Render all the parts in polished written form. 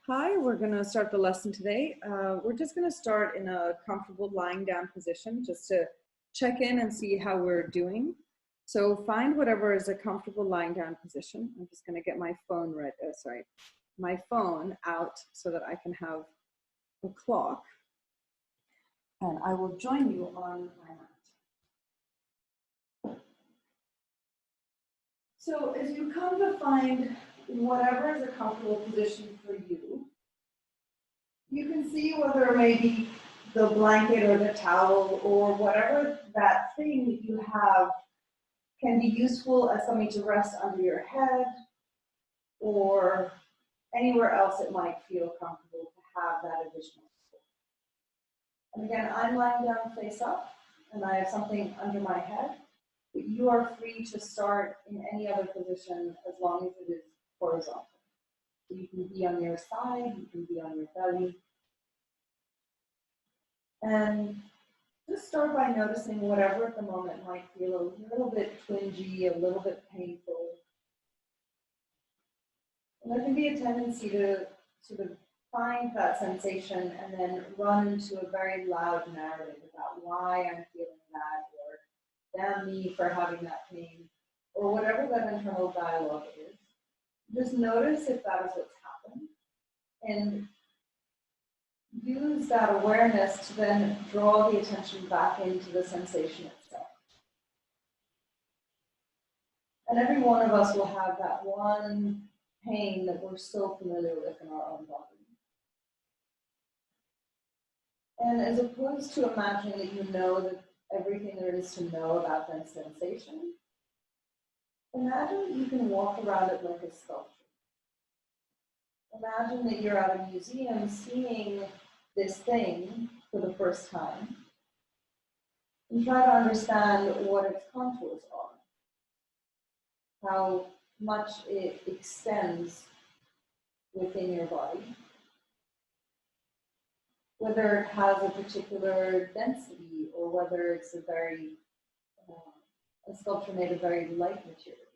Hi, we're going to start the lesson today. We're just going to start in a comfortable lying down position just to check in and see how we're doing. So find whatever is a comfortable lying down position. I'm just going to get my phone my phone out so that I can have a clock. And I will join you on my mat. So as you come to find whatever is a comfortable position for you, you can see whether it may be the blanket or the towel or whatever that thing that you have can be useful as something to rest under your head or anywhere else it might feel comfortable to have that additional support. And again, I'm lying down face up and I have something under my head, but you are free to start in any other position as long as it is horizontal. So you can be on your side, you can be on your belly. And just start by noticing whatever at the moment might feel a little bit twingy, a little bit painful. And there can be a tendency to sort of find that sensation and then run into a very loud narrative about why I'm feeling that, or damn me for having that pain, or whatever that internal dialogue is. Just notice if that is what's happened, and use that awareness to then draw the attention back into the sensation itself. And every one of us will have that one pain that we're so familiar with in our own body. And as opposed to imagining that you know that everything there is to know about that sensation, imagine that you can walk around it like a sculpture. Imagine that you're at a museum seeing this thing for the first time and try to understand what its contours are, how much it extends within your body, whether it has a particular density or whether it's a sculpture made of very light material,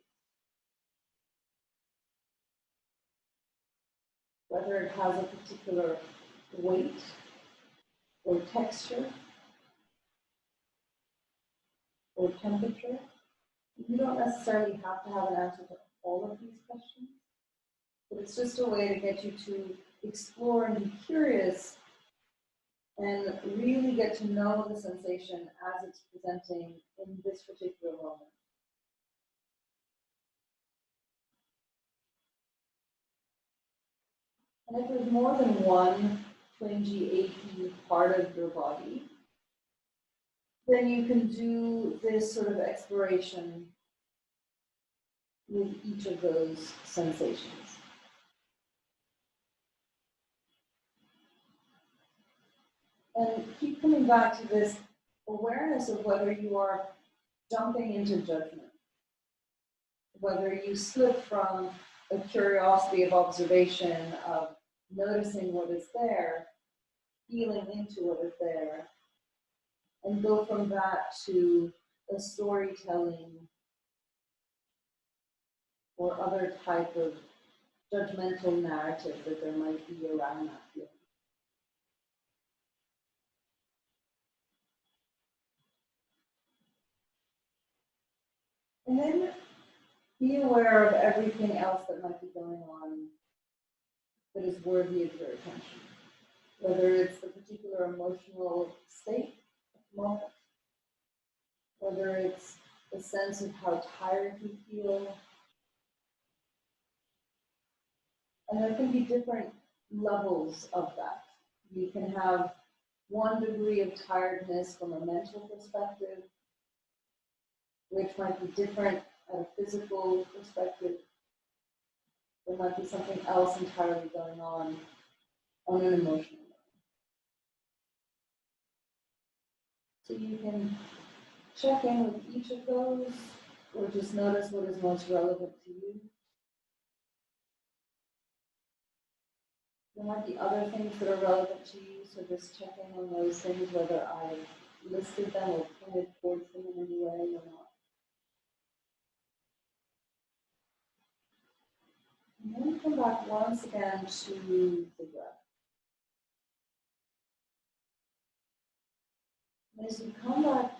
whether it has a particular weight or texture or temperature. You don't necessarily have to have an answer to all of these questions, but it's just a way to get you to explore and be curious and really get to know the sensation as it's presenting in this particular moment. And if there's more than one twingy, achy part of your body, then you can do this sort of exploration with each of those sensations. And keep coming back to this awareness of whether you are jumping into judgment, whether you slip from a curiosity of observation, of noticing what is there, feeling into what is there, and go from that to a storytelling or other type of judgmental narrative that there might be around that feeling. And then be aware of everything else that might be going on that is worthy of your attention. Whether it's the particular emotional state at the moment, whether it's the sense of how tired you feel. And there can be different levels of that. You can have one degree of tiredness from a mental perspective, which might be different at a physical perspective. There might be something else entirely going on an emotional level. So you can check in with each of those, or just notice what is most relevant to you. There might be other things that are relevant to you, so just check in on those things, whether I listed them or pointed towards them in any way or not. And then come back once again to the breath. And as you come back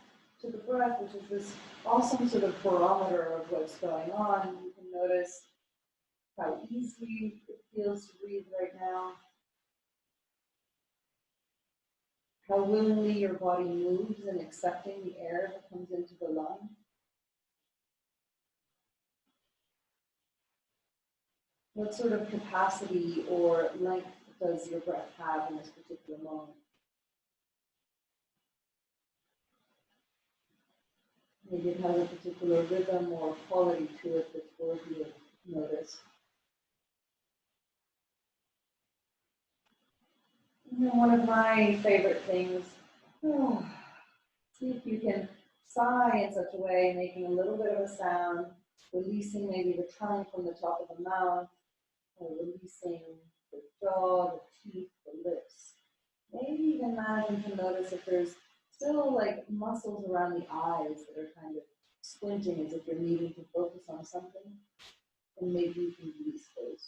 to the breath, which is this awesome sort of barometer of what's going on, you can notice how easily it feels to breathe right now, how willingly your body moves in accepting the air that comes into the lung. What sort of capacity or length does your breath have in this particular moment? Maybe it has a particular rhythm or quality to it that's worthy of notice. And then one of my favorite things, see if you can sigh in such a way, making a little bit of a sound, releasing maybe the tongue from the top of the mouth, or releasing the jaw, the teeth, the lips. Maybe even imagine to notice if there's still like muscles around the eyes that are kind of squinting as if you're needing to focus on something, and maybe you can release those.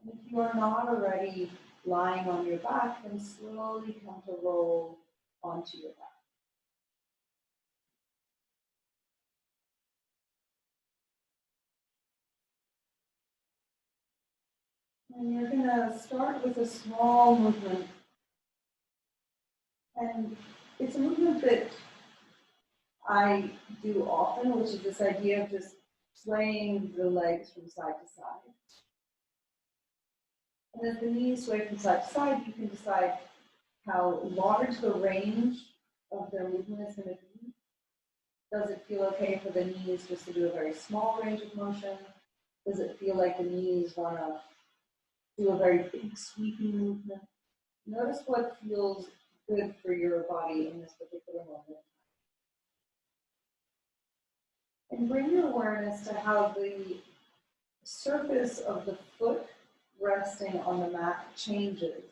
And if you are not already lying on your back, then slowly come to roll onto your back. And you're going to start with a small movement. And it's a movement that I do often, which is this idea of just swaying the legs from side to side. And as the knees sway from side to side, you can decide how large the range of their movement is going to be. Does it feel okay for the knees just to do a very small range of motion? Does it feel like the knees want to do a very big sweeping movement? Notice what feels good for your body in this particular moment. And bring your awareness to how the surface of the foot resting on the mat changes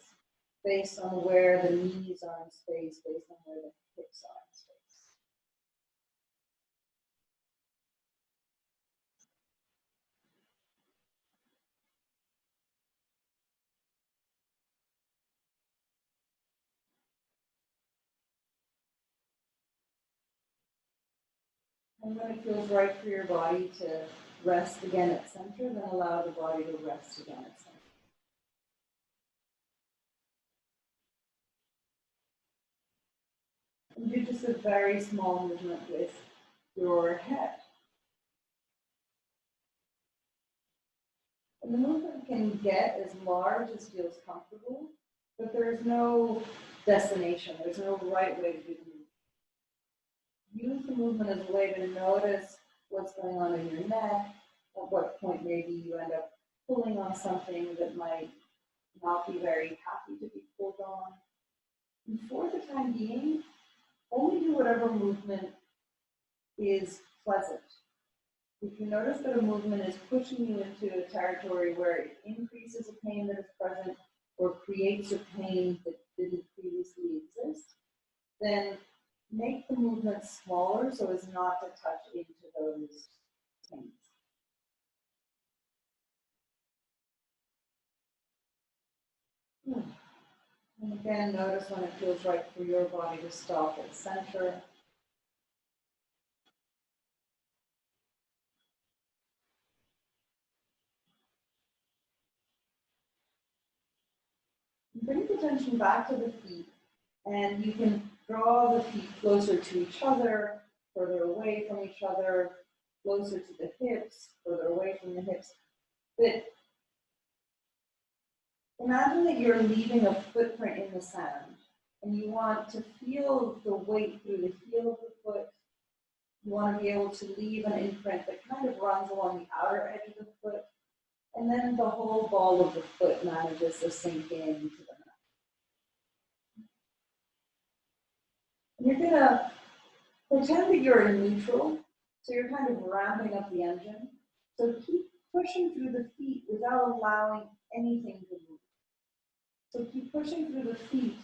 based on where the knees are in space, based on where the hips are in space. And when it feels right for your body to rest again at center, then allow the body to rest again at center. And do just a very small movement with your head. And the movement can get as large as feels comfortable, but there's no destination. There's no right way to do the movement. Use the movement as a way to notice what's going on in your neck, at what point maybe you end up pulling on something that might not be very happy to be pulled on. And for the time being, only do whatever movement is pleasant. If you notice that a movement is pushing you into a territory where it increases a pain that is present or creates a pain that didn't previously exist, then make the movement smaller so as not to touch into those pains. And again, notice when it feels right for your body to stop at center. Bring the attention back to the feet, and you can draw the feet closer to each other, further away from each other, closer to the hips, further away from the hips. But imagine that you're leaving a footprint in the sand, and you want to feel the weight through the heel of the foot. You want to be able to leave an imprint that kind of runs along the outer edge of the foot, and then the whole ball of the foot manages to sink into the mat. And you're going to pretend that you're in neutral, so you're kind of ramping up the engine. So keep pushing through the feet without allowing anything to move. So keep pushing through the feet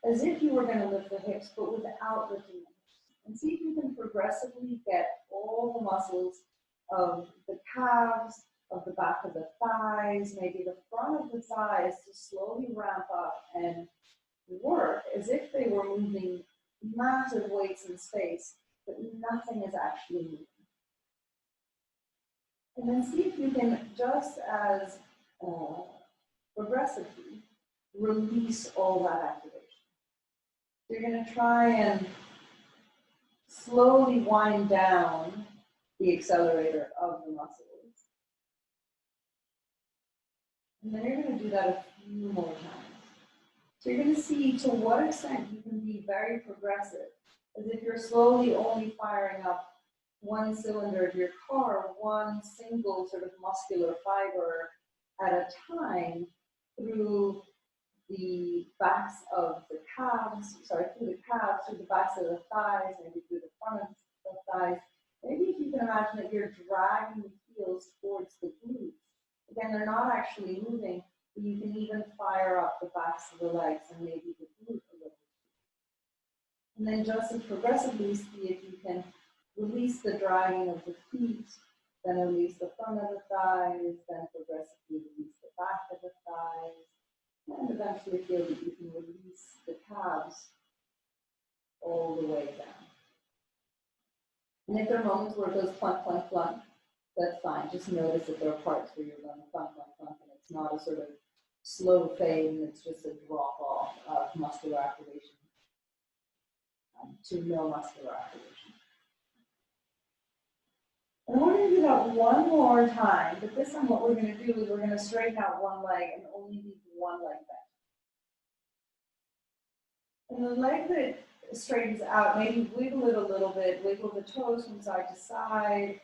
as if you were going to lift the hips, but without lifting the hips. And see if you can progressively get all the muscles of the calves, of the back of the thighs, maybe the front of the thighs to slowly ramp up and work as if they were moving massive weights in space, but nothing is actually moving. And then see if you can, just as progressively, release all that activation. You're going to try and slowly wind down the accelerator of the muscles. And then you're going to do that a few more times. So you're going to see to what extent you can be very progressive, as if you're slowly only firing up one cylinder of your car, one single sort of muscular fiber at a time through the backs of the calves, through the backs of the thighs, maybe through the front of the thighs. Maybe if you can imagine that you're dragging the heels towards the glutes. Again, they're not actually moving, but you can even fire up the backs of the legs and maybe the glute a little. And then just as progressively see if you can release the dragging of the feet, then release the front of the thighs, then progressively release the back of the thighs, and eventually feel that you can release the calves all the way down. And if there are moments where it goes plunk, plunk, plunk, that's fine. Just notice that there are parts where you're going plunk, plunk, plunk, and it's not a sort of slow fade, and it's just a drop off of muscular activation to no muscular activation. And we're going to do that one more time, but this time what we're going to do is we're going to straighten out one leg and only leave one leg bent. And the leg that straightens out, maybe wiggle it a little bit, wiggle the toes from side to side,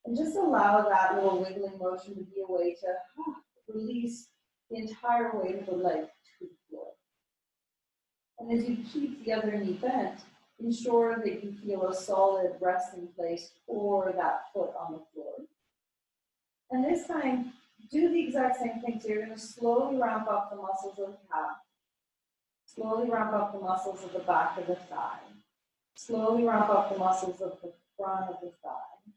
and just allow that little wiggling motion to be a way to release the entire weight of the leg to the floor. And as you keep the other knee bent, ensure that you feel a solid resting place for that foot on the floor. And this time, do the exact same thing. So you're going to slowly ramp up the muscles of the calf, slowly ramp up the muscles of the back of the thigh, slowly ramp up the muscles of the front of the thigh.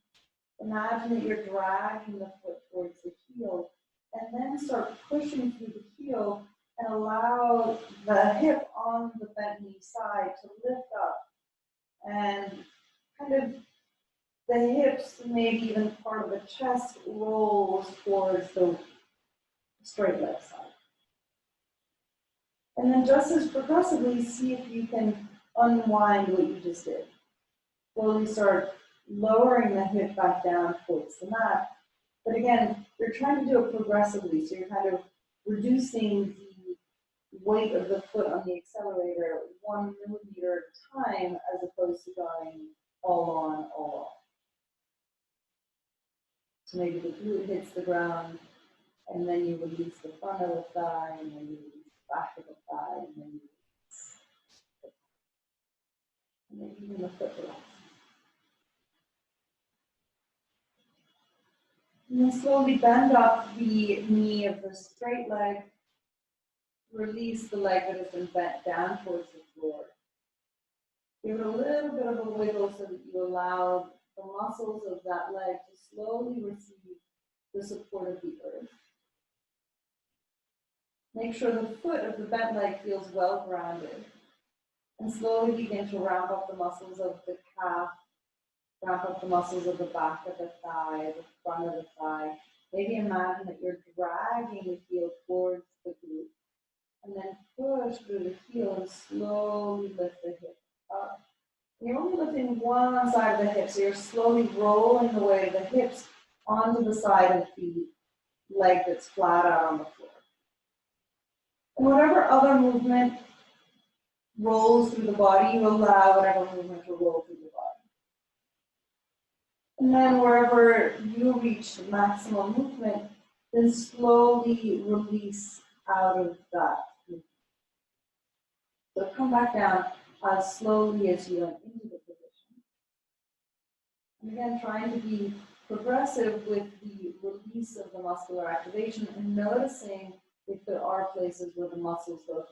Imagine that you're dragging the foot towards the heel, and then start pushing through the heel and allow the hip on the bent knee side to lift up, and kind of the hips, maybe even part of the chest, rolls towards the straight leg side. And then just as progressively, see if you can unwind what you just did. Slowly start lowering the hip back down towards the mat. But again, you're trying to do it progressively, so you're kind of reducing the weight of the foot on the accelerator 1 millimeter at a time, as opposed to going all on, all off. So maybe the glute hits the ground, and then you release the front of the thigh, and then you release the back of the thigh, and then you release the thigh. And then even the foot relaxes. And then slowly bend up the knee of the straight leg. Release the leg that has been bent down towards the floor. Give it a little bit of a wiggle so that you allow the muscles of that leg to slowly receive the support of the earth. Make sure the foot of the bent leg feels well grounded. And slowly begin to ramp up the muscles of the calf, ramp up the muscles of the back of the thigh, the front of the thigh. Maybe imagine that you're dragging the heel towards the glute. And then push through the heel and slowly lift the hip up. And you're only lifting one side of the hip, so you're slowly rolling the weight of the hips onto the side of the leg that's flat out on the floor. And whatever other movement rolls through the body, you allow whatever movement to roll through the body. And then wherever you reach maximum movement, then slowly release out of that movement. So come back down as slowly as you went into the position. And again, trying to be progressive with the release of the muscular activation and noticing if there are places where the muscles go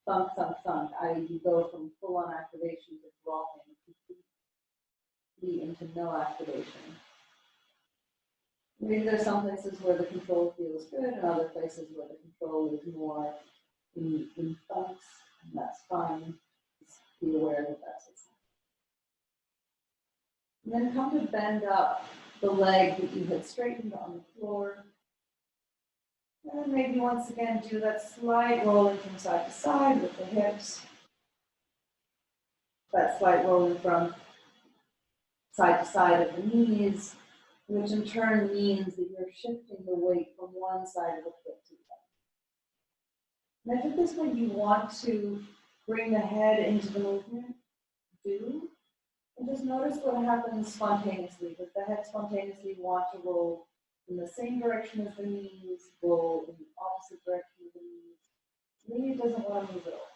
thunk, thunk, thunk, i.e. you go from full-on activation to dropping, complete be into no activation. Maybe there's some places where the control feels good and other places where the control is more in funks, and that's fine. Just be aware that that's what's happening. And then come to bend up the leg that you had straightened on the floor. And then maybe once again do that slight rolling from side to side with the hips. That slight rolling from side to side of the knees, which in turn means that you're shifting the weight from one side of the foot to the other. And if at this point you want to bring the head into the movement, do. And just notice what happens spontaneously. Does the head spontaneously want to roll in the same direction as the knees, roll in the opposite direction of the knees? Maybe it doesn't want to move at all.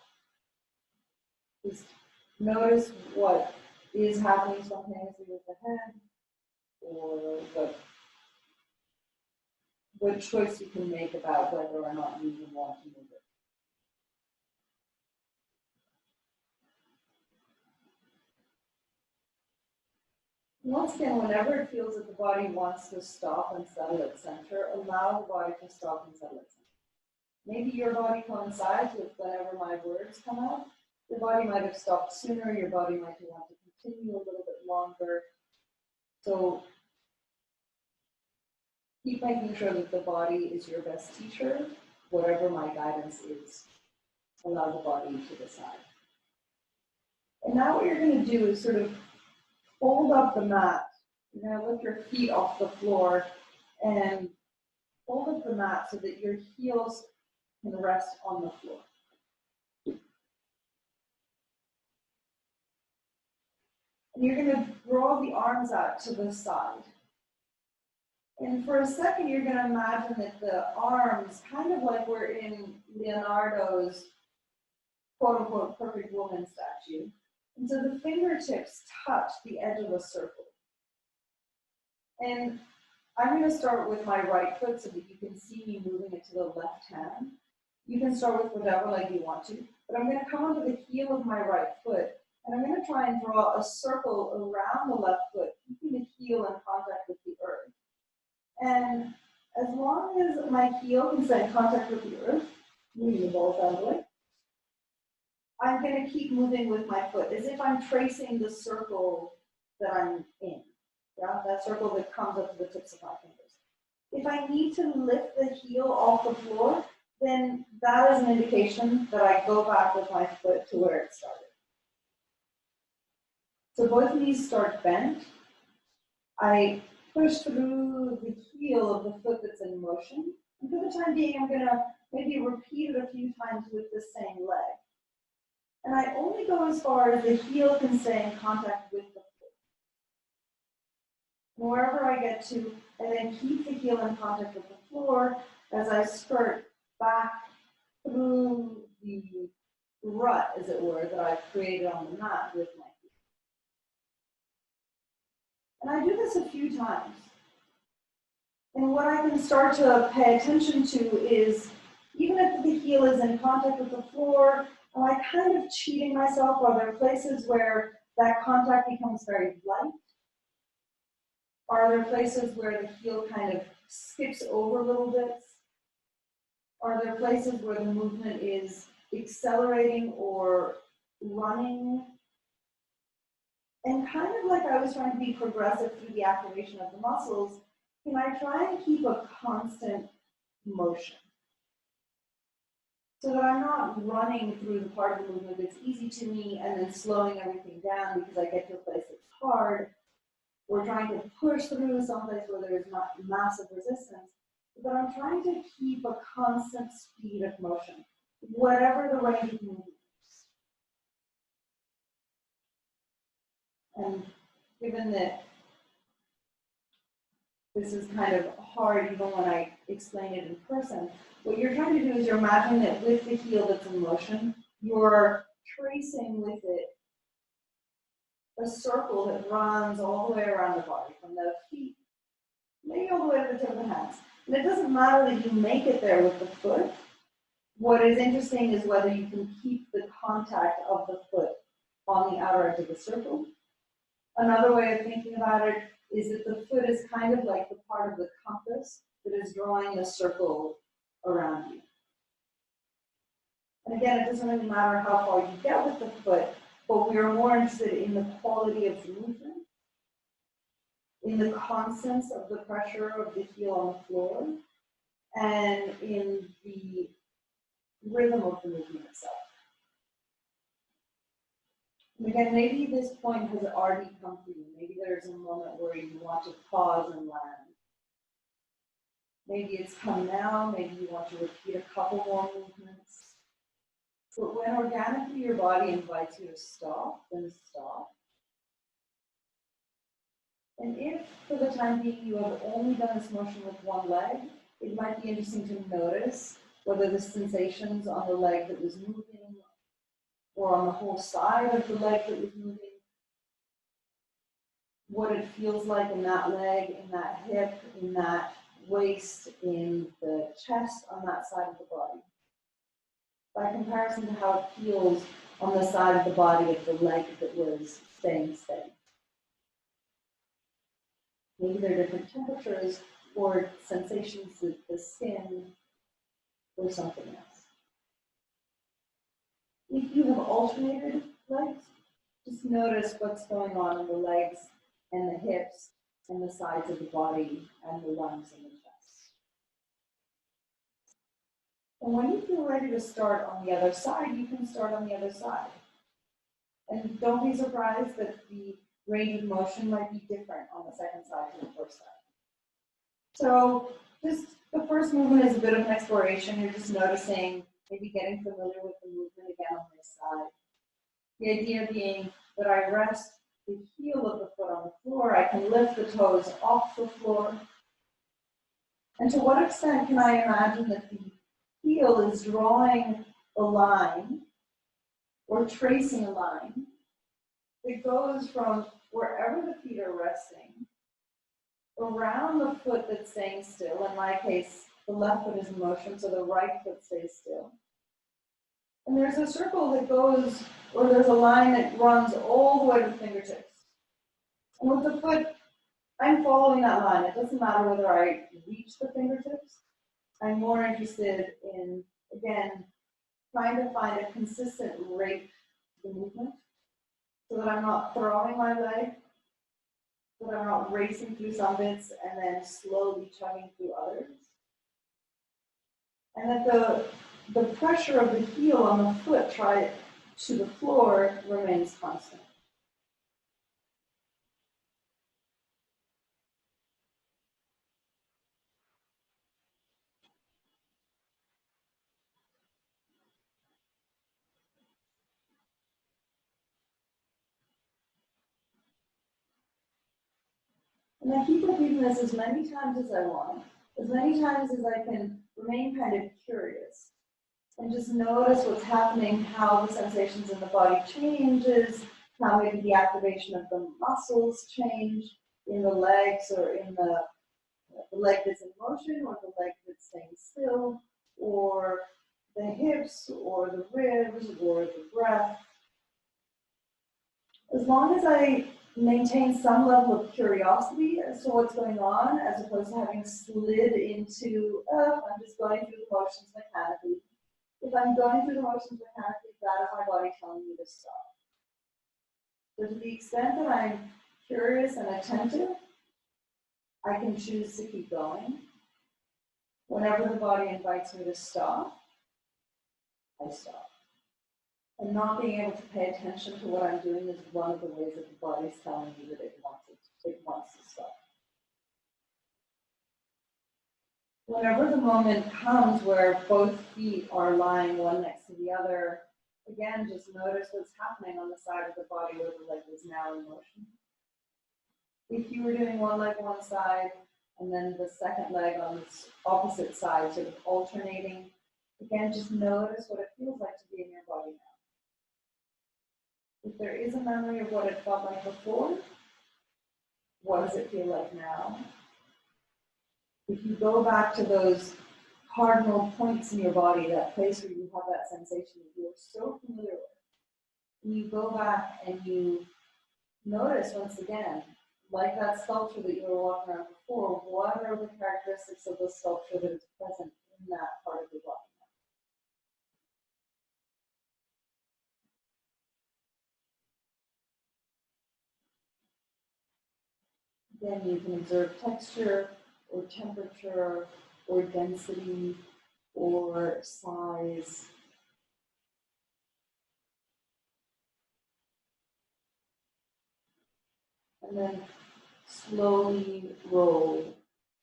Just notice what is happening spontaneously with the head, or what choice you can make about whether or not you even want to move it. Once again, whenever it feels that the body wants to stop and settle at center, allow the body to stop and settle at center. Maybe your body coincides with whenever my words come out. Your body might have stopped sooner, your body might want to continue a little bit longer. So keep making sure that the body is your best teacher, whatever my guidance is. Allow the body to decide. And now what you're going to do is sort of fold up the mat. You're going to lift your feet off the floor and fold up the mat so that your heels can rest on the floor. And you're going to draw the arms out to the side. And for a second, you're going to imagine that the arms, kind of like we're in Leonardo's quote-unquote perfect woman statue. And so the fingertips touch the edge of a circle. And I'm going to start with my right foot so that you can see me moving it to the left hand. You can start with whatever leg you want to, but I'm going to come onto the heel of my right foot, and I'm going to try and draw a circle around the left foot, keeping the heel in contact with the earth. And as long as my heel can stay in contact with the earth, moving the ball down the way, I'm going to keep moving with my foot as if I'm tracing the circle that I'm in. Yeah, that circle that comes up to the tips of my fingers. If I need to lift the heel off the floor, then that is an indication that I go back with my foot to where it started. So both knees start bent. I push through the heel of the foot that's in motion. And for the time being, I'm going to maybe repeat it a few times with the same leg. And I only go as far as the heel can stay in contact with the foot. And wherever I get to, I then keep the heel in contact with the floor as I skirt back through the rut, as it were, that I've created on the mat with my feet. And I do this a few times. And what I can start to pay attention to is, even if the heel is in contact with the floor, am I kind of cheating myself? Are there places where that contact becomes very light? Are there places where the heel kind of skips over little bits? Are there places where the movement is accelerating or running? And kind of like I was trying to be progressive through the activation of the muscles, can I try and keep a constant motion? So that I'm not running through the part of the movement that's easy to me and then slowing everything down because I get to a place that's hard. We're trying to push through someplace where there's not massive resistance. But I'm trying to keep a constant speed of motion, whatever the range of movement is. And given that this is kind of hard even when I explain it in person, what you're trying to do is you're imagining that with the heel that's in motion, you're tracing with it a circle that runs all the way around the body, from the feet, maybe all the way to the tip of the hands. And it doesn't matter that you make it there with the foot. What is interesting is whether you can keep the contact of the foot on the outer edge of the circle, Another way of thinking about it is that the foot is kind of like the part of the compass that is drawing a circle around you. And again, it doesn't really matter how far you get with the foot, but we are more interested in the quality of the movement, in the constants of the pressure of the heel on the floor, and in the rhythm of the movement itself. And again, maybe this point has already come for you. Maybe there's a moment where you want to pause and land. Maybe it's come now, maybe you want to repeat a couple more movements. But when organically your body invites you to stop, then stop. And if, for the time being, you have only done this motion with one leg, it might be interesting to notice whether the sensations on the leg that was moving or on the whole side of the leg that was moving, what it feels like in that leg, in that hip, in that waist, in the chest, on that side of the body. By comparison to how it feels on the side of the body of the leg that was staying steady. Maybe there are different temperatures or sensations with the skin or something else. If you have alternated legs, just notice what's going on in the legs and the hips and the sides of the body and the lungs and the chest. And when you feel ready to start on the other side, you can start on the other side. And don't be surprised that the range of motion might be different on the second side to the first side. So just the first movement is a bit of an exploration. You're just noticing, maybe getting familiar with the movement again on this side. The idea being that I rest the heel of the foot on the floor. I can lift the toes off the floor. And to what extent can I imagine that the heel is drawing a line or tracing a line that goes from wherever the feet are resting around the foot that's staying still. In my case, the left foot is in motion, so the right foot stays still. And there's a circle that goes, or there's a line that runs all the way to the fingertips. And with the foot, I'm following that line. It doesn't matter whether I reach the fingertips. I'm more interested in, again, trying to find a consistent rate to the movement so that I'm not throwing my leg, so that I'm not racing through some bits and then slowly chugging through others. And that the pressure of the heel on the foot to the floor remains constant. And I keep repeating this as many times as I want, as many times as I can remain kind of curious and just notice what's happening, how the sensations in the body changes, how maybe the activation of the muscles change in the legs or in the leg that's in motion or the leg that's staying still, or the hips or the ribs or the breath. As long as I maintain some level of curiosity as to what's going on, as opposed to having slid into, I'm just going through the motions mechanically. If I'm going through the motions mechanically, that is my body telling me to stop. So to the extent that I'm curious and attentive, I can choose to keep going. Whenever the body invites me to stop, I stop. And not being able to pay attention to what I'm doing is one of the ways that the body's telling me that it wants to stop. Whenever the moment comes where both feet are lying one next to the other, again, just notice what's happening on the side of the body where the leg is now in motion. If you were doing one leg one side and then the second leg on the opposite side, sort of alternating, again, just notice what it feels like to be in your body now. If there is a memory of what it felt like before, what does it feel like now? If you go back to those cardinal points in your body, that place where you have that sensation that you're so familiar with, and you go back and you notice once again, like that sculpture that you were walking around before, what are the characteristics of the sculpture that is present in that part of the body? Then you can observe texture or temperature or density or size. And then slowly roll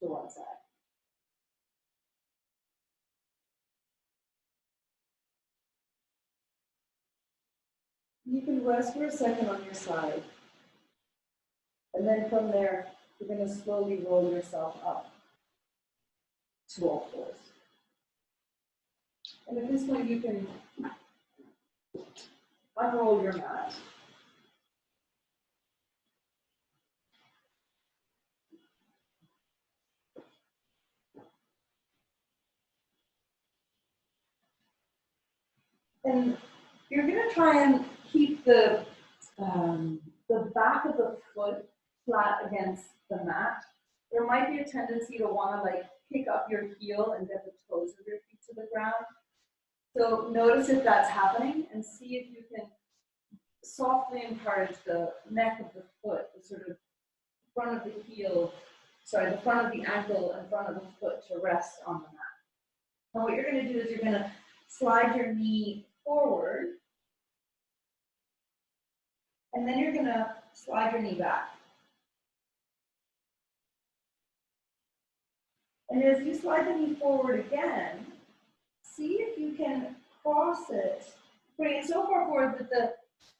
to one side. You can rest for a second on your side. And then from there, you're going to slowly roll yourself up to all fours. And at this point, you can unroll your mat. And you're going to try and keep the back of the foot flat against the mat. There might be a tendency to want to like pick up your heel and get the toes of your feet to the ground. So notice if that's happening and see if you can softly encourage the neck of the foot, the sort of front of the heel, sorry, the front of the ankle and front of the foot to rest on the mat. And what you're going to do is you're going to slide your knee forward, and then you're going to slide your knee back. And as you slide the knee forward again, see if you can cross it, putting it so far forward that the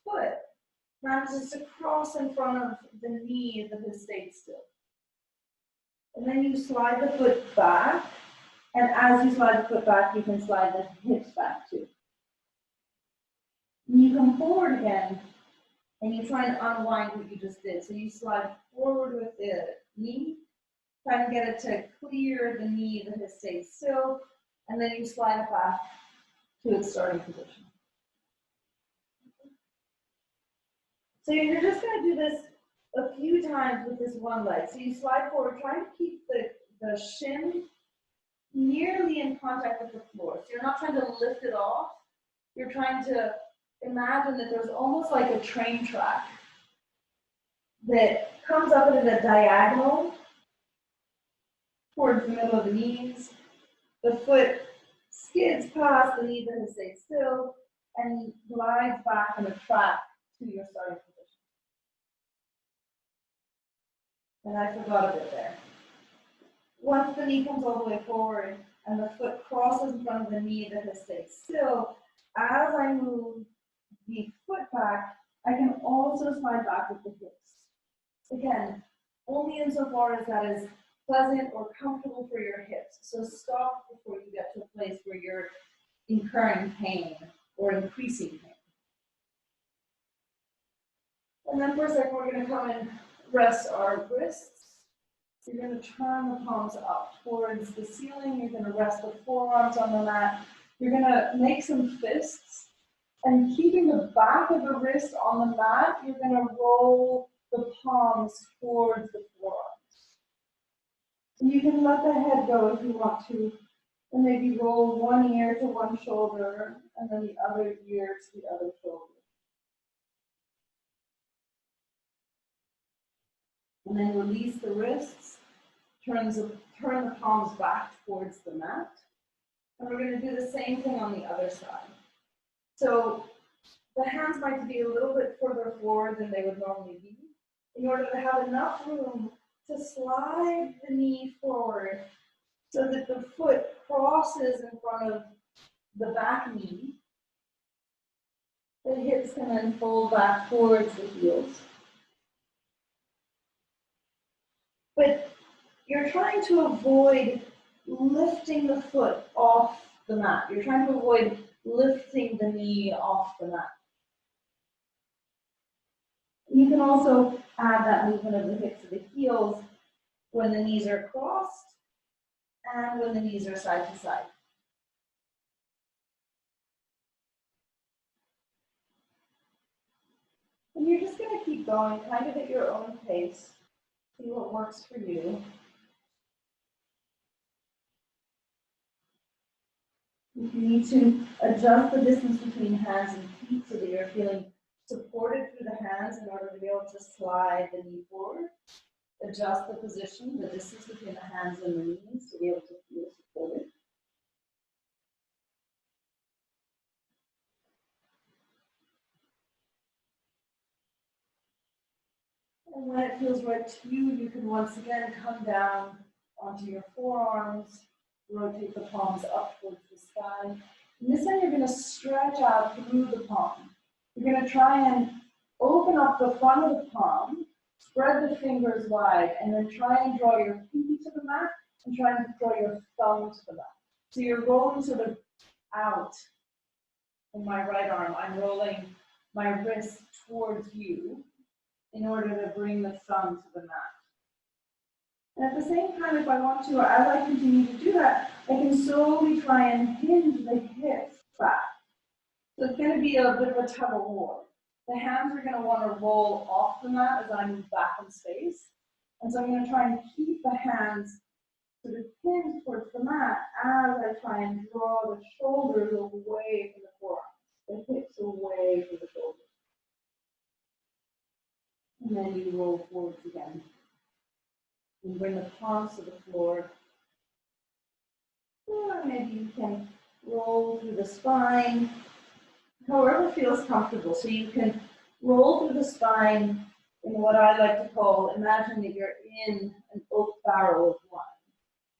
foot manages to cross in front of the knee that has stayed still. And then you slide the foot back, and as you slide the foot back, you can slide the hips back too. And you come forward again, and you try and unwind what you just did. So you slide forward with the knee, try and get it to clear the knee that has stayed still, and then you slide it back to its starting position. So you're just going to do this a few times with this one leg. So you slide forward, trying to keep the shin nearly in contact with the floor. So you're not trying to lift it off. You're trying to imagine that there's almost like a train track that comes up at a diagonal towards the middle of the knees. The foot skids past the knee that has stayed still and glides back in a track to your starting position. And I forgot a bit there. Once the knee comes all the way forward and the foot crosses in front of the knee that has stayed still, as I move the foot back, I can also slide back with the hips. Again, only insofar as that is pleasant or comfortable for your hips. So stop before you get to a place where you're incurring pain or increasing pain. And then for a second, we're going to come and rest our wrists. You're going to turn the palms up towards the ceiling. You're going to rest the forearms on the mat. You're going to make some fists. And keeping the back of the wrist on the mat, you're going to roll the palms towards the forearms. And you can let the head go if you want to. And maybe roll one ear to one shoulder, and then the other ear to the other shoulder. And then release the wrists, turn the palms back towards the mat. And we're going to do the same thing on the other side. So the hands might be a little bit further forward than they would normally be, in order to have enough room to slide the knee forward so that the foot crosses in front of the back knee. The hips can then fold back towards the heels. But you're trying to avoid lifting the foot off the mat. You're trying to avoid lifting the knee off the mat. You can also add that movement of the hips to the heels when the knees are crossed and when the knees are side to side. And you're just going to keep going, kind of at your own pace. See what works for you. If you need to adjust the distance between hands and feet so that you're feeling supported through the hands in order to be able to slide the knee forward, adjust the position, the distance between the hands and the knees to be able to feel supported. And when it feels right to you, you can once again come down onto your forearms, rotate the palms up towards the sky. And this time you're going to stretch out through the palm. You're going to try and open up the front of the palm, spread the fingers wide, and then try and draw your pinky to the mat and try and draw your thumb to the mat. So you're rolling sort of out in my right arm. I'm rolling my wrist towards you in order to bring the thumb to the mat. And at the same time, if I want to, as I continue to do that, I can slowly try and hinge the hips back. So it's going to be a bit of a tug of war. The hands are going to want to roll off the mat as I move back in space. And so I'm going to try and keep the hands sort of pinned towards the mat as I try and draw the shoulders away from the forearms, the hips away from the shoulders. And then you roll forwards again. And bring the palms to the floor. Or maybe you can roll through the spine, however feels comfortable. So you can roll through the spine in what I like to call, imagine that you're in an oak barrel of wine.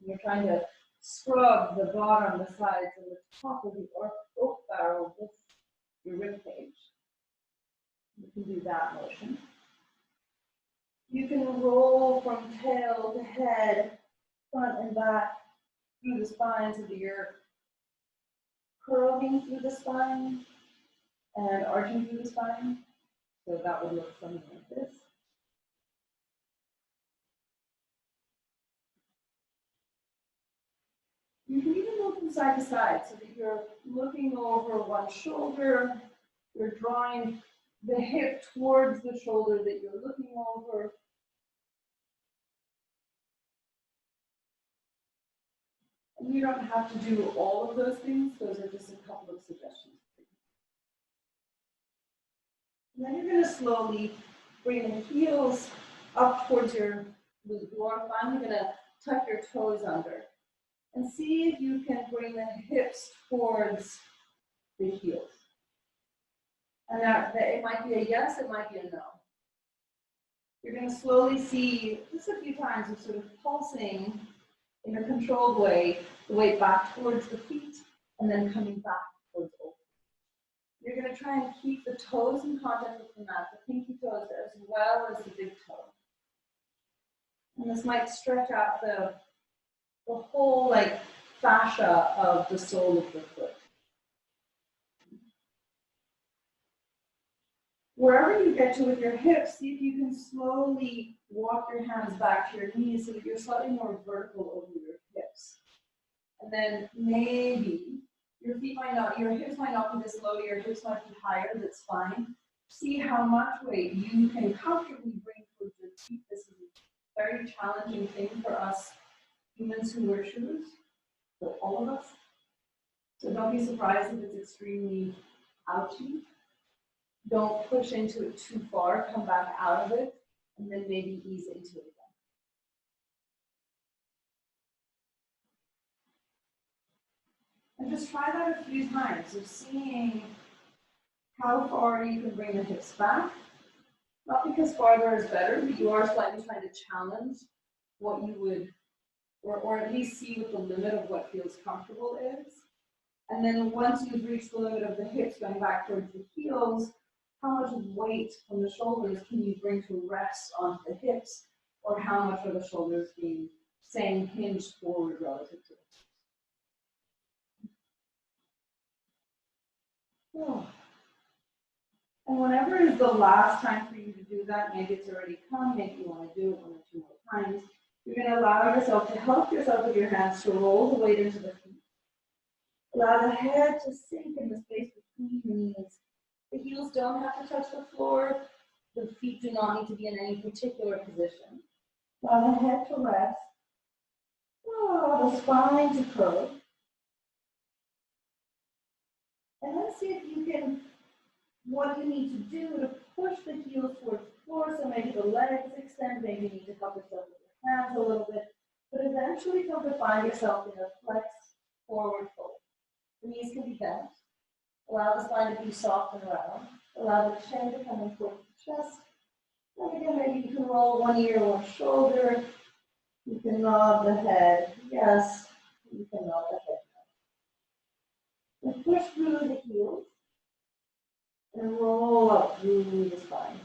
You're trying to scrub the bottom, the sides, and the top of the oak barrel with your rib cage. You can do that motion. You can roll from tail to head, front and back, through the spine so that you're curving through the spine and arching through the spine. So that would look something like this. You can even move from side to side so that you're looking over one shoulder, you're drawing the hip towards the shoulder that you're looking over. And you don't have to do all of those things, those are just a couple of suggestions. And then you're going to slowly bring the heels up towards your glute. You are finally going to tuck your toes under. And see if you can bring the hips towards the heels. And it might be a yes, it might be a no. You're going to slowly see, just a few times, of sort of pulsing in a controlled way, the weight back towards the feet, and then coming back towards open. You're going to try and keep the toes in contact with the mat, the pinky toes as well as the big toe. And this might stretch out the whole fascia of the sole of the foot. Wherever you get to with your hips, see if you can slowly walk your hands back to your knees so that you're slightly more vertical over your hips. And then maybe your hips might not be this low, your hips might be higher, that's fine. See how much weight you can comfortably bring towards your feet. This is a very challenging thing for us humans who wear shoes, for all of us. So don't be surprised if it's extremely ouchy. Don't push into it too far, come back out of it, and then maybe ease into it again. And just try that a few times of seeing how far you can bring the hips back. Not because farther is better, but you are slightly trying to challenge what you would, or at least see what the limit of what feels comfortable is. And then once you've reached the limit of the hips going back towards the heels, how much weight from the shoulders can you bring to rest onto the hips, or how much are the shoulders being, saying, hinged forward relative to the hips? Oh. And whenever is the last time for you to do that, maybe it's already come, maybe you want to do it 1 or 2 more times, you're going to allow yourself to help yourself with your hands to roll the weight into the feet. Allow the head to sink in the space between the knees. The heels don't have to touch the floor. The feet do not need to be in any particular position. Allow the head to rest. Allow the spine to curve. And let's see if you can, what you need to do to push the heels towards the floor. So maybe the legs extend, maybe you need to help yourself with your hands a little bit. But eventually come to find yourself in a flexed forward fold. The knees can be bent. Allow the spine to be soft and round. Allow the chin to come in towards the chest. And again, maybe you can roll one ear, one shoulder. You can nod the head. Yes, you can nod the head. And push through the heels. And roll up through the spine.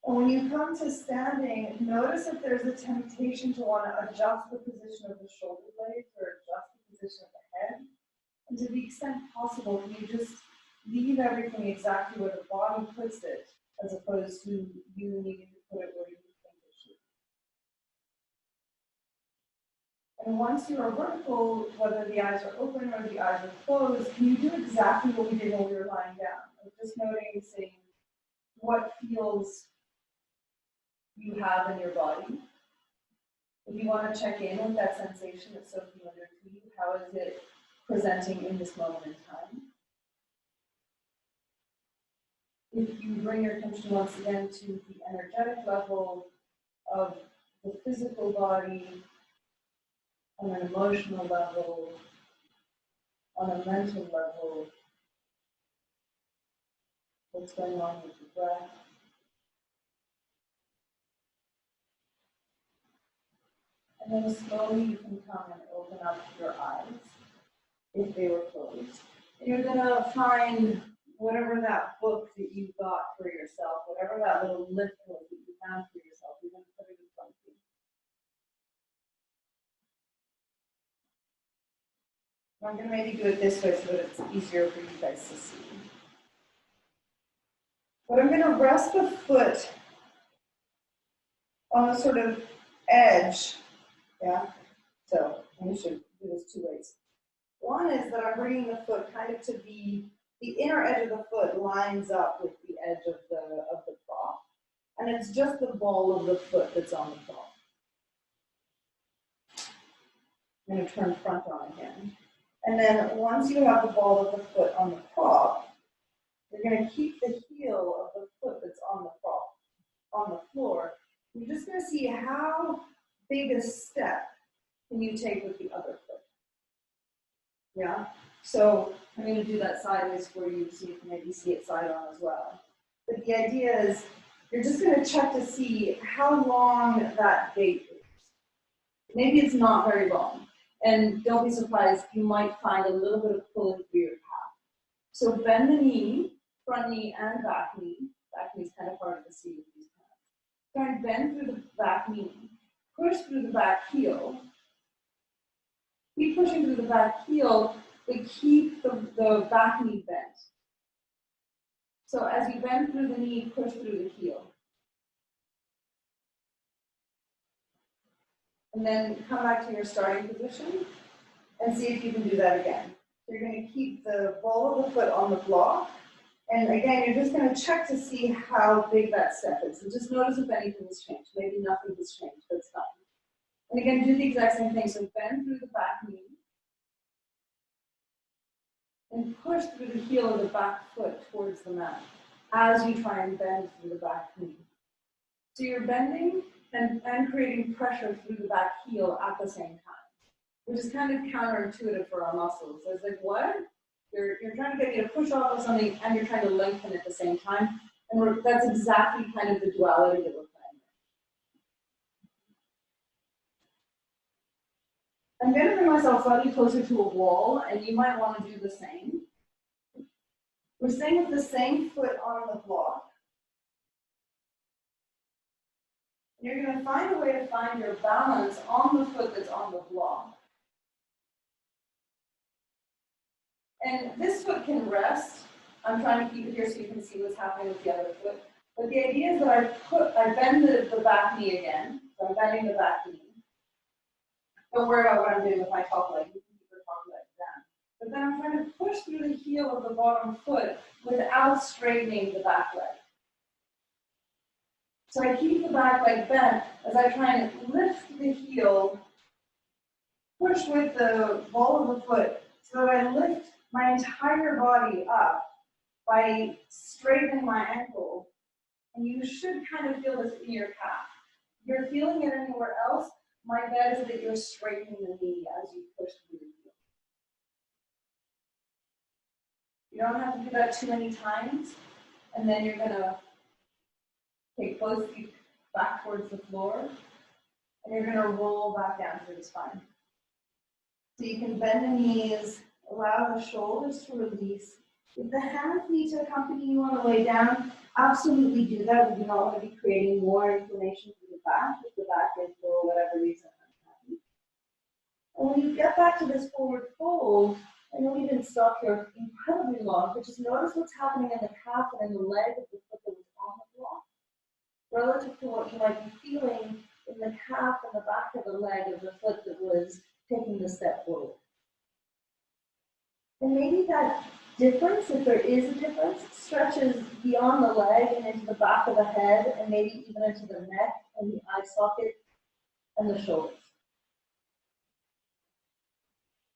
And when you come to standing, notice if there's a temptation to want to adjust the position of the shoulder blades or adjust the position of the head. And to the extent possible, you just leave everything exactly where the body puts it, as opposed to you needing to put it where you think it should. And once you are vertical, whether the eyes are open or the eyes are closed, can you do exactly what we did when we were lying down? Just noticing what feels you have in your body. If you want to check in with that sensation that's so familiar to you, how is it presenting in this moment in time? If you bring your attention once again to the energetic level of the physical body, on an emotional level, on a mental level, what's going on with your breath? And then slowly you can come and open up your eyes if they were closed. And you're going to find whatever that book that you got for yourself, whatever that little lift was that you found for yourself, you're going to put it in front of you. I'm going to maybe do it this way so that it's easier for you guys to see. But I'm going to rest the foot on the sort of edge, yeah? So you should do this two ways. One is that I'm bringing the foot kind of to be, the inner edge of the foot lines up with the edge of the prop. And it's just the ball of the foot that's on the prop. I'm going to turn front on again. And then once you have the ball of the foot on the prop, you're going to keep the heel of the foot that's on the prop on the floor. You're just going to see how big a step can you take with the other foot. Yeah? So I'm going to do that sideways for you so you can maybe see it side on as well. But the idea is you're just going to check to see how long that gait is. Maybe it's not very long. And don't be surprised, you might find a little bit of pulling through your calf. So bend the knee, front knee and back knee. Back knee is kind of hard to see with these hands. Try and bend through the back knee. Push through the back heel. Keep pushing through the back heel, but keep the back knee bent. So as you bend through the knee, push through the heel. And then come back to your starting position and see if you can do that again. So you're going to keep the ball of the foot on the block. And again, you're just going to check to see how big that step is. And just notice if anything has changed. Maybe nothing has changed, that's fine. And again, do the exact same thing. So bend through the back knee. And push through the heel of the back foot towards the mat as you try and bend through the back knee. So you're bending and creating pressure through the back heel at the same time, which is kind of counterintuitive for our muscles. So it's like, what? You're trying to get me to push off of something and you're trying to lengthen at the same time. And that's exactly kind of the duality that we're playing with. I'm going to bring myself slightly closer to a wall, and you might want to do the same. We're staying with the same foot on the block. You're going to find a way to find your balance on the foot that's on the block. And this foot can rest. I'm trying to keep it here so you can see what's happening with the other foot. But the idea is that I bend the back knee again. So I'm bending the back knee. Don't worry about what I'm doing with my top leg. You can keep your top leg down. But then I'm trying to push through the heel of the bottom foot without straightening the back leg. So I keep the back leg bent as I try and lift the heel, push with the ball of the foot so that I lift my entire body up by straightening my ankle. And you should kind of feel this in your calf. If you're feeling it anywhere else, my bet is that you're straightening the knee as you push through the heel. You don't have to do that too many times, and then you're gonna take both feet back towards the floor, and you're gonna roll back down through the spine. So you can bend the knees, allow the shoulders to release. If the hands need to accompany you on the way down, absolutely do that. We do not want to be creating more inflammation to the back if the back is, for whatever reason, unhappy. And when you get back to this forward fold, I know we didn't stop here incredibly long, but just notice what's happening in the calf and in the leg of the foot that was on the block, relative to what you might be feeling in the calf and the back of the leg of the foot that was taking the step forward. And maybe that difference, if there is a difference, stretches beyond the leg and into the back of the head and maybe even into the neck and the eye socket and the shoulders.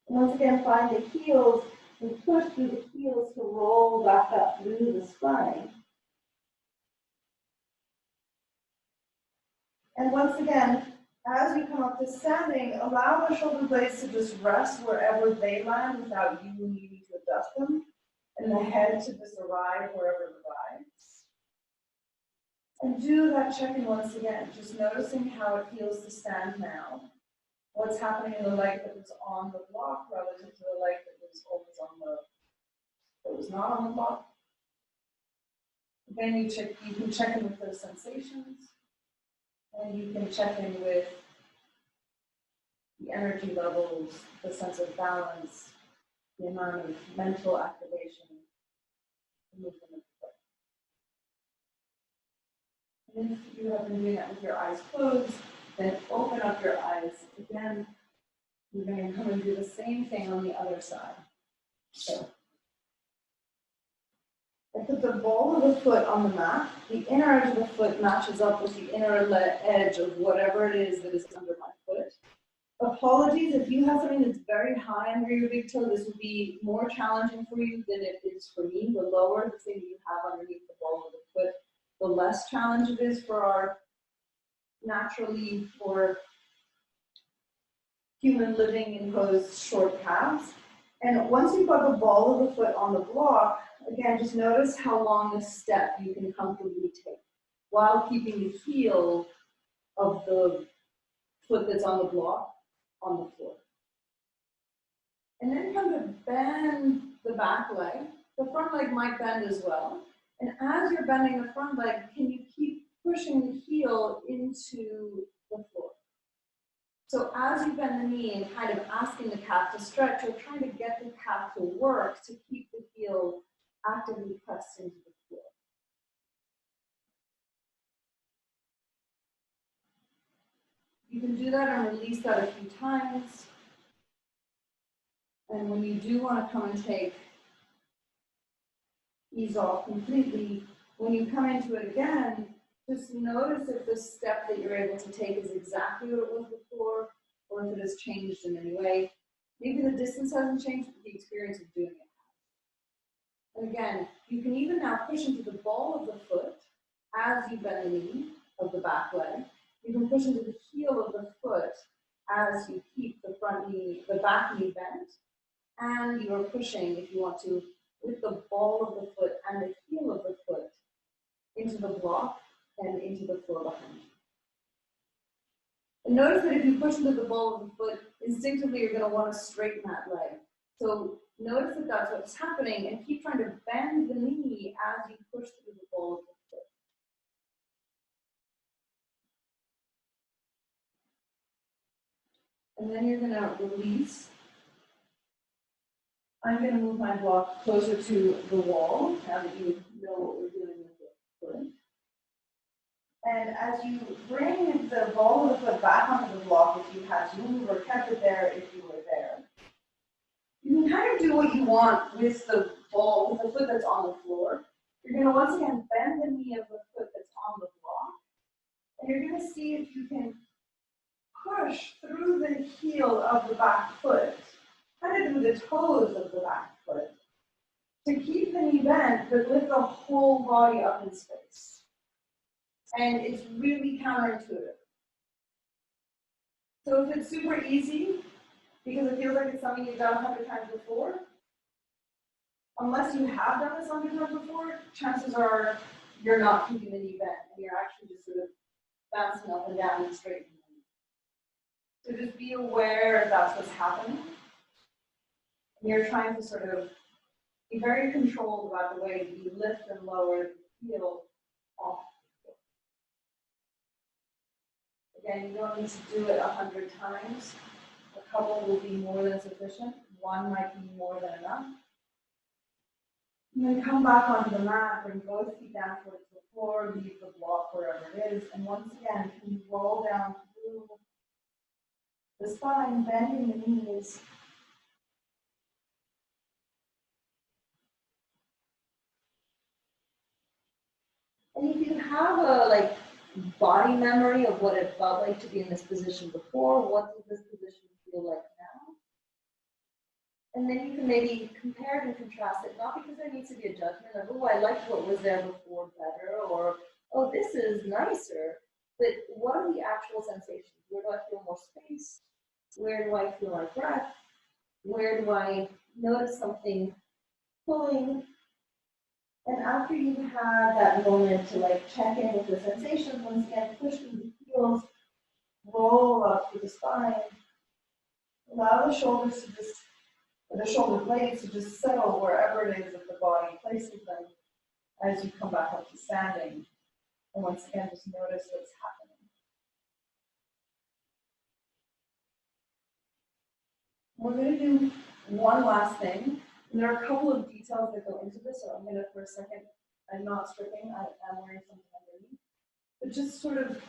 And once again, find the heels and push through the heels to roll back up through the spine. And once again, as you come up to standing, allow the shoulder blades to just rest wherever they land without you needing to adjust them, and the head to just arrive wherever it arrives. And do that check-in once again, just noticing how it feels to stand now. What's happening in the leg that was on the block relative to the leg that was always on that was not on the block. Then you can check in with those sensations, and you can check in with the energy levels, the sense of balance, the amount of mental activation, the movement of the foot. And if you have been doing that with your eyes closed, then open up your eyes. Again, you're going to come and do the same thing on the other side. So, I put the ball of the foot on the mat. The inner edge of the foot matches up with the inner edge of whatever it is that is under my foot. Apologies, if you have something that's very high under your big toe, this would be more challenging for you than it is for me. The lower the thing you have underneath the ball of the foot, the less challenge it is for our naturally for human living imposed short calves. And once you've got the ball of the foot on the block, again, just notice how long a step you can comfortably take while keeping the heel of the foot that's on the block on the floor. And then come to bend the back leg. The front leg might bend as well. And as you're bending the front leg, can you keep pushing the heel into the floor? So as you bend the knee and kind of asking the calf to stretch, you're trying to get the calf to work to keep the heel actively pressed into the floor. You can do that and release that a few times. And when you do want to come and ease off completely, when you come into it again, just notice if the step that you're able to take is exactly what it was before, or if it has changed in any way. Maybe the distance hasn't changed, but the experience of doing it has. And again, you can even now push into the ball of the foot as you bend the knee of the back leg. You can push into the heel of the foot as you keep the front knee, the back knee bent. And you are pushing, if you want to, with the ball of the foot and the heel of the foot into the block and into the floor behind you. And notice that if you push into the ball of the foot, instinctively you're going to want to straighten that leg. So notice that that's what's happening, and keep trying to bend the knee as you push through the ball of the foot. And then you're going to release. I'm going to move my block closer to the wall, now that you know what we're doing with the foot. And as you bring the ball of the foot back onto the block, if you had to move or kept it there if you were there, you can kind of do what you want with the ball, with the foot that's on the floor. You're gonna once again bend the knee of the foot that's on the block, and you're gonna see if you can push through the heel of the back foot, kind of through the toes of the back foot, to keep the knee bent, but lift the whole body up in space. And it's really counterintuitive. So if it's super easy, because it feels like it's something you've done 100 times before, unless you have done this 100 times before, chances are you're not keeping the knee bent, and you're actually just sort of bouncing up and down and straightening the knee. So just be aware if that's what's happening. And you're trying to sort of be very controlled about the way you lift and lower the heel off. Again, you don't need to do it 100 times. A couple will be more than sufficient. One might be more than enough. And then come back onto the mat, bring both feet down towards the floor, leave the block wherever it is. And once again, can you roll down through the spine, bending the knees. And if you have a body memory of what it felt like to be in this position before, what does this position feel like now? And then you can maybe compare it and contrast it, not because there needs to be a judgment of, oh, I liked what was there before better, or, oh, this is nicer, but what are the actual sensations? Where do I feel more space? Where do I feel my breath? Where do I notice something pulling? And after you've had that moment to check in with the sensations, once again, push through the heels, roll up through the spine, allow the shoulders to just, or the shoulder blades to just settle wherever it is that the body places them as you come back up to standing. And once again, just notice what's happening. We're going to do one last thing. And there are a couple of details that go into this, so I'm going to, for a second, I'm not stripping, I am wearing something underneath. But just sort of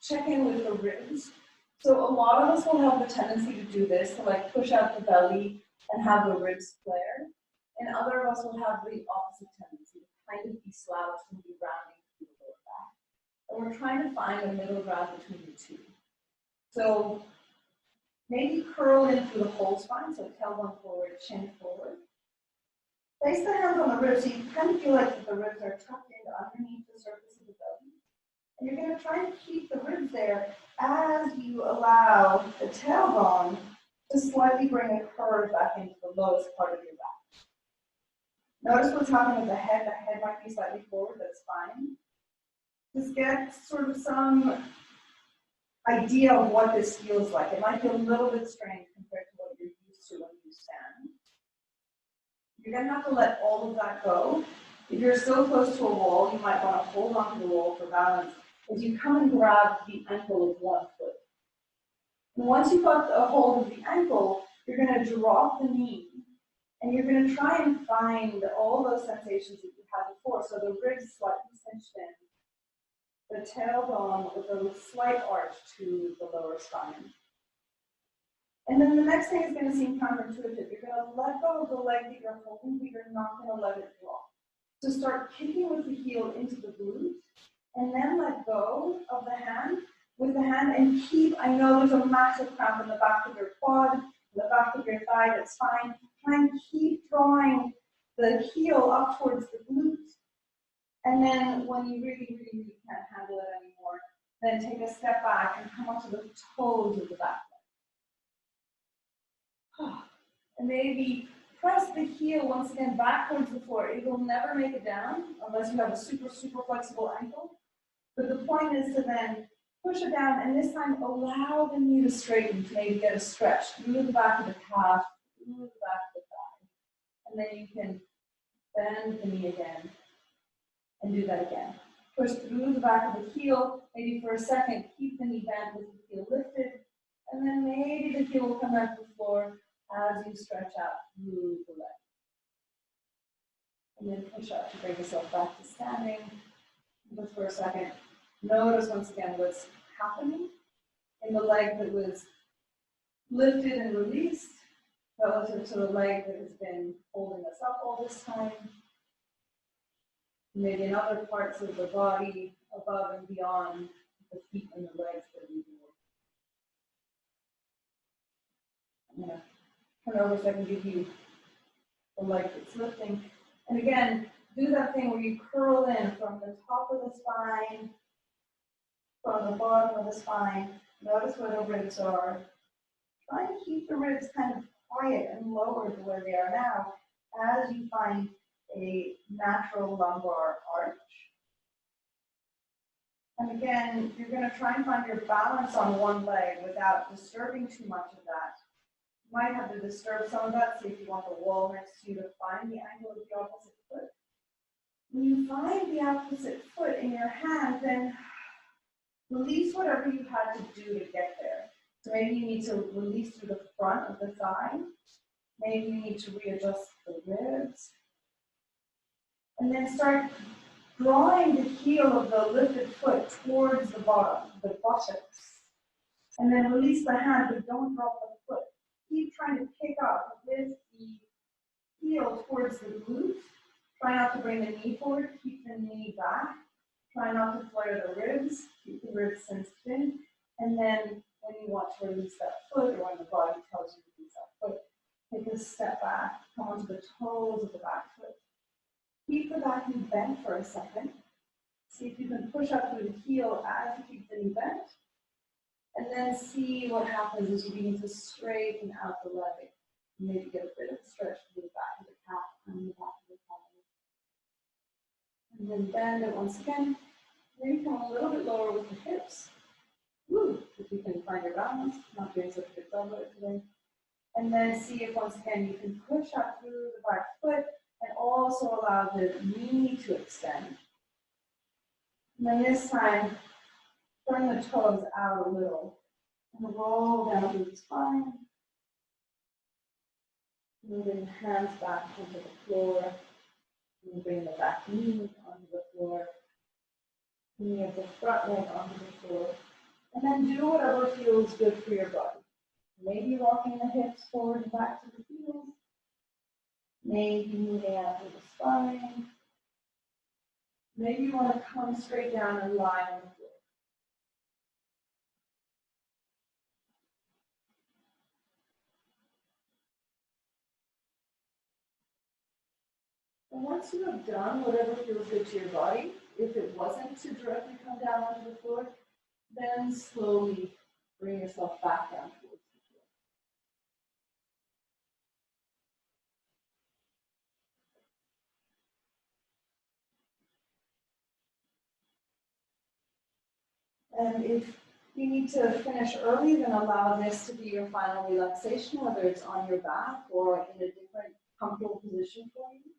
check in with the ribs. So a lot of us will have the tendency to do this, to push out the belly and have the ribs flare. And other of us will have the opposite tendency, to kind of be slouched and be rounding through the lower back. And we're trying to find a middle ground between the two. So maybe curl in through the whole spine, so tailbone forward, chin forward. Place the hands on the ribs so you kind of feel like the ribs are tucked in underneath the surface of the belly. And you're going to try and keep the ribs there as you allow the tailbone to slightly bring a curve back into the lowest part of your back. Notice what's happening with the head. The head might be slightly forward, that's fine. Just get sort of some idea of what this feels like. It might feel a little bit strange compared to what you're used to when you stand. You're going to have to let all of that go. If you're so close to a wall, you might want to hold onto the wall for balance as you come and grab the ankle of one foot. And once you've got a hold of the ankle, you're going to drop the knee, and you're going to try and find all those sensations that you had before. So the ribs slightly cinched in, the tailbone with a slight arch to the lower spine. And then the next thing is going to seem counterintuitive. You're going to let go of the leg that you're holding, but you're not going to let it drop. So start kicking with the heel into the glute, and then let go of the hand with the hand and keep, I know there's a massive cramp in the back of your quad, the back of your thigh, that's fine. Try and keep drawing the heel up towards the glute. And then when you really can't handle it anymore, then take a step back and come onto the toes of the back leg. And maybe press the heel once again back towards the floor. It will never make it down unless you have a super flexible ankle. But the point is to then push it down, and this time allow the knee to straighten, to maybe get a stretch through the back of the calf, through the back of the thigh. And then you can bend the knee again and do that again. Push through the back of the heel, maybe for a second, keep the knee bent with the heel lifted, and then maybe the heel will come back to the floor as you stretch out through the leg. And then push up to bring yourself back to standing. Just for a second, notice once again what's happening in the leg that was lifted and released. relative to the leg that has been holding us up all this time. Maybe in other parts of the body, above and beyond the feet and the legs that we've been working. I'm gonna turn over so I can give you the leg that's lifting. And again, do that thing where you curl in from the top of the spine, from the bottom of the spine. Notice where the ribs are. Try and keep the ribs kind of quiet and lower to where they are now as you find a natural lumbar arch. And again, you're going to try and find your balance on one leg without disturbing too much of that. You might have to disturb some of that, see if you want the wall next to you to find the angle of the opposite foot. When you find the opposite foot in your hand, then release whatever you had to do to get there. So maybe you need to release through the front of the thigh. Maybe you need to readjust the ribs. And then start drawing the heel of the lifted foot towards the bottom, the buttocks. And then release the hand, but don't drop the foot. Keep trying to pick up with the heel towards the glute. Try not to bring the knee forward, keep the knee back. Try not to flare the ribs, keep the ribs cinched in. And then when you want to release that foot, or when the body tells you to release that foot, take a step back, come onto the toes of the back foot. Keep the back knee bent for a second. See if you can push up through the heel as you keep the knee bent. And then see what happens as you begin to straighten out the leg. Maybe get a bit of stretch to the back of the calf and the back of the thigh. And then bend it once again. Maybe come a little bit lower with the hips. Woo, if you can find your balance. Not doing such a good job of it today. And then see if once again you can push up through the back foot and also allow the knee to extend. And then this time, turn the toes out a little and roll down through the spine. Moving the hands back onto the floor. And bring the back knee onto the floor. Knee of the front leg onto the floor. And then do whatever feels good for your body. Maybe walking the hips forward and back to the heels. Maybe moving out to the spine. Maybe you want to come straight down and lie on the floor. And once you have done whatever feels good to your body, if it wasn't to directly come down onto the floor, then slowly bring yourself back down towards the floor. And if you need to finish early, then allow this to be your final relaxation, whether it's on your back or in a different comfortable position for you.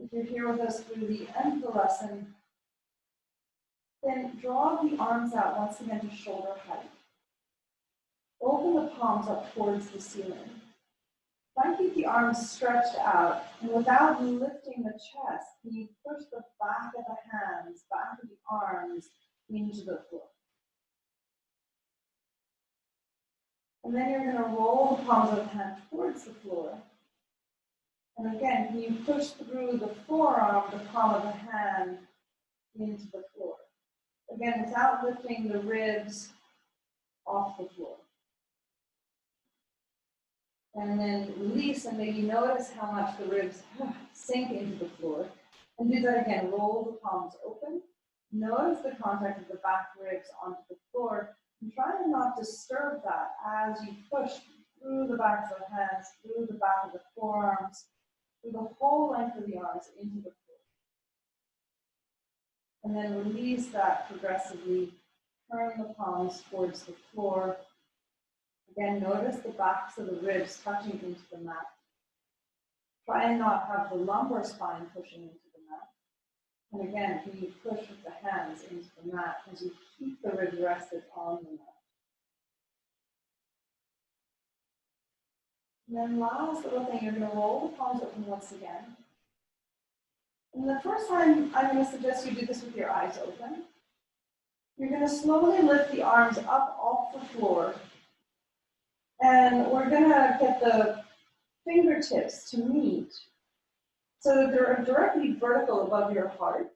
If you're here with us through the end of the lesson, then draw the arms out once again to shoulder height. Open the palms up towards the ceiling. Try and keep the arms stretched out, and without lifting the chest, can you push the back of the hands, back of the arms into the floor. And then you're going to roll the palms of the hand towards the floor. And again, can you push through the forearm, the palm of the hand, into the floor. Again, without lifting the ribs off the floor. And then release, and maybe notice how much the ribs sink into the floor. And do that again, roll the palms open. Notice the contact of the back ribs onto the floor. And try to not disturb that as you push through the backs of the hands, through the back of the forearms, through the whole length of the arms into the floor. And then release that progressively. Turn the palms towards the floor. Again, notice the backs of the ribs touching into the mat. Try and not have the lumbar spine pushing into the mat. And again, can you push with the hands into the mat as you keep the ribs rested on the mat. And then last little thing, you're going to roll the palms open once again. And the first time, I'm going to suggest you do this with your eyes open. You're going to slowly lift the arms up off the floor. And we're gonna get the fingertips to meet so that they're directly vertical above your heart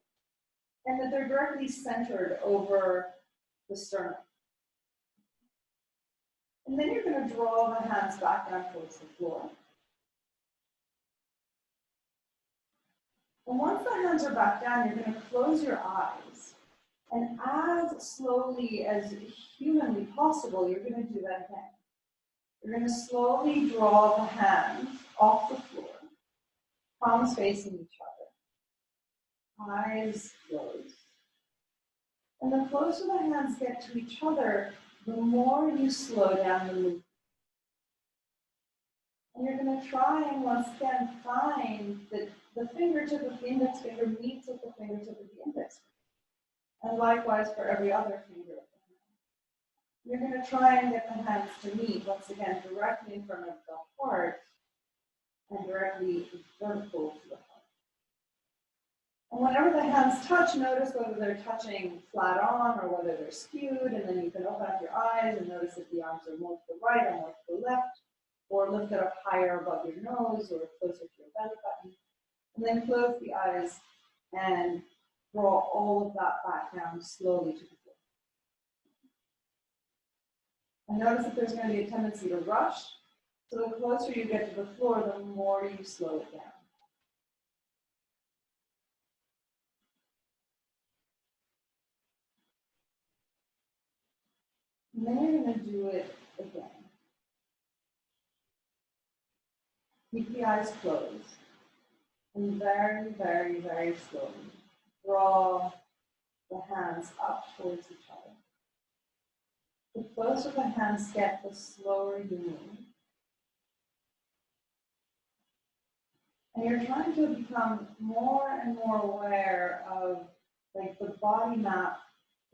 and that they're directly centered over the sternum. And then you're going to draw the hands back down towards the floor. And once the hands are back down, you're going to close your eyes. And as slowly as humanly possible, you're going to do that again. You're going to slowly draw the hands off the floor, palms facing each other, eyes closed. And the closer the hands get to each other, the more you slow down the movement. And you're going to try and once again find that the fingertip of the index finger meets with the fingertip of the index finger. And likewise for every other finger of the hand. You're going to try and get the hands to meet, once again, directly in front of the heart and directly vertical to the heart. And whenever the hands touch, notice whether they're touching flat on or whether they're skewed, and then you can open up your eyes and notice if the arms are more to the right or more to the left, or lift it up higher above your nose or closer to your belly button. And then close the eyes and draw all of that back down slowly to the floor. And notice that there's going to be a tendency to rush, so the closer you get to the floor, the more you slow it down. And then you're going to do it again. Keep the eyes closed. And very, very, very slowly draw the hands up towards each other. The closer the hands get, the slower you move. And you're trying to become more and more aware of like the body map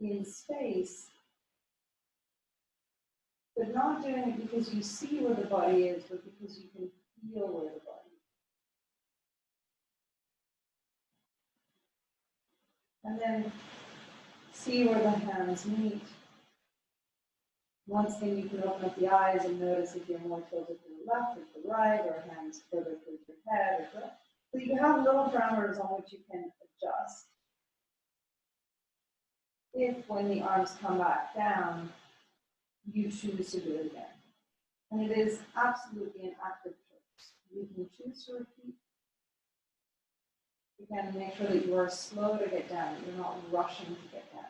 in space, but not doing it because you see where the body is, but because you can feel where the body is. And then see where the hands meet. Once again, you can open up the eyes and notice if you're more tilted to the left or to the right, or hands further towards your head. So you have little parameters on which you can adjust. If, when the arms come back down, you choose to do it again. And it is absolutely an active choice. You can choose to repeat. Again, make sure that you are slow to get down, that you're not rushing to get down.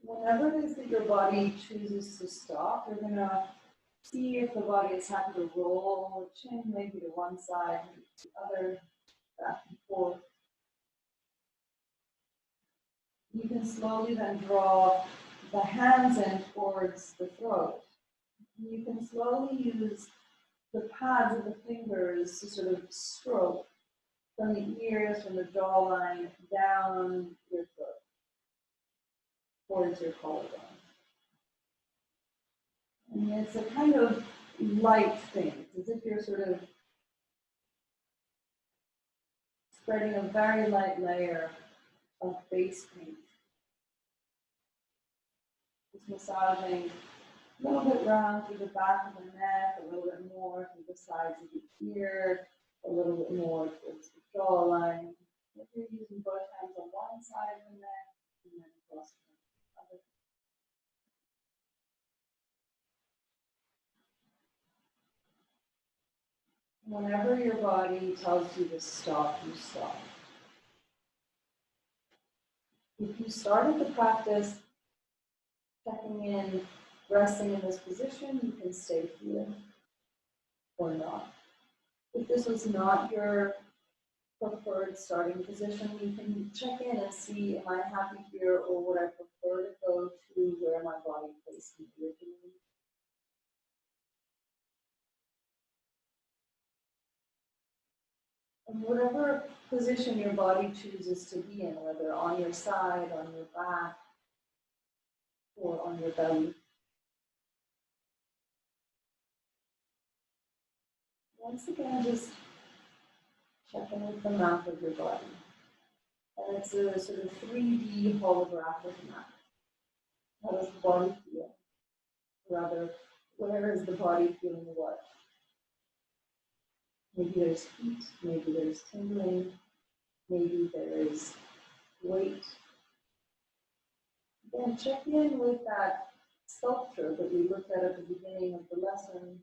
Whenever it is that your body chooses to stop, you're going to see if the body is happy to roll the chin maybe to one side, maybe to the other, back and forth. You can slowly then draw the hands in towards the throat. You can slowly use the pads of the fingers to sort of stroke from the ears, from the jawline, down your throat, towards your collarbone. And it's a kind of light thing. It's as if you're sort of spreading a very light layer of face paint. Just massaging a little bit round through the back of the neck, a little bit more through the sides of the ear, a little bit more towards the jawline. If you're using both hands on one side of the neck, and then across the other. Whenever your body tells you to stop, you stop. If you started the practice checking in, resting in this position, you can stay here or not. If this was not your preferred starting position, you can check in and see, am I happy here, or would I prefer to go to where my body placed me originally? And whatever position your body chooses to be in, whether on your side, on your back, or on your belly. Once again, just check in with the map of your body. And it's a sort of 3D holographic map. How does the body feel? Rather, where is the body feeling what? Maybe there's heat, maybe there's tingling, maybe there's weight. Then check in with that sculpture that we looked at the beginning of the lesson.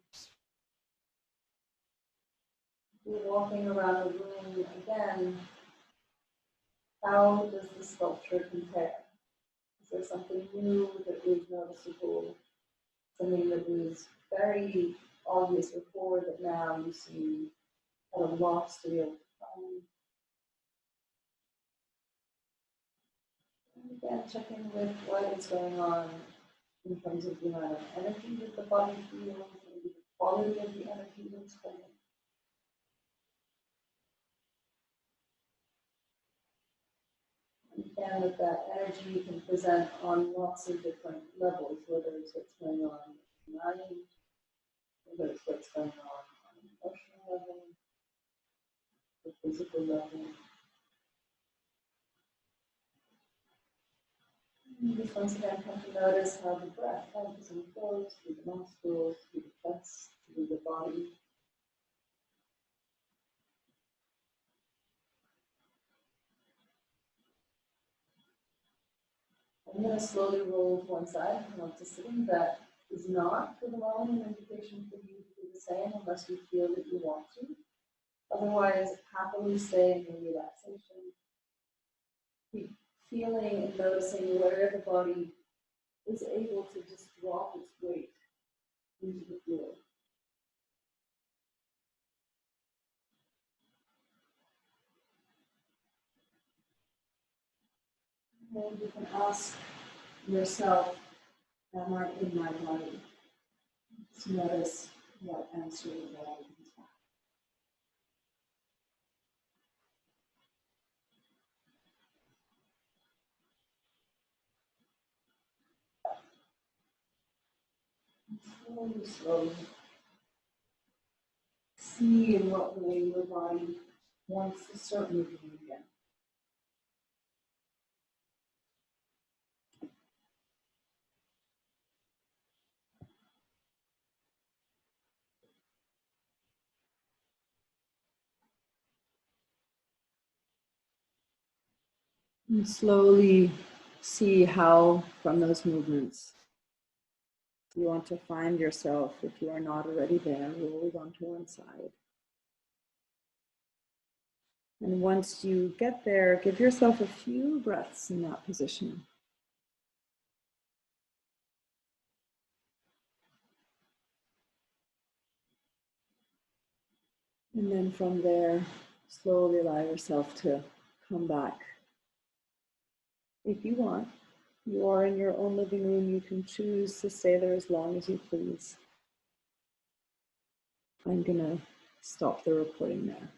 We're walking around the room again. How does the sculpture compare? Is there something new that was noticeable? Something that was very obvious before that now you see at a loss to be able to find? And again, check in with what is going on in terms of the amount of energy that the body feels, maybe the quality of the energy that's present. Again, with that energy can present on lots of different levels, whether it's what's going on in the mind, whether it's what's going on an emotional level, the physical level. And just once again, come to notice how the breath ebbs and flows through the nostrils, through the chest, through the body. I'm going to slowly roll to one side and up to sitting. That is not for the moment an invitation for you to do the same unless you feel that you want to. Otherwise, happily stay in your relaxation. Keep feeling and noticing where the body is able to just drop its weight into the floor. And you can ask yourself, am I in my body? Just notice what answer the body comes back. Slowly, slowly. See in what way your body wants to start moving again. And slowly see how, from those movements, you want to find yourself, if you are not already there, rolled onto one side. And once you get there, give yourself a few breaths in that position. And then from there, slowly allow yourself to come back. If you want, you are in your own living room. You can choose to stay there as long as you please. I'm going to stop the recording there.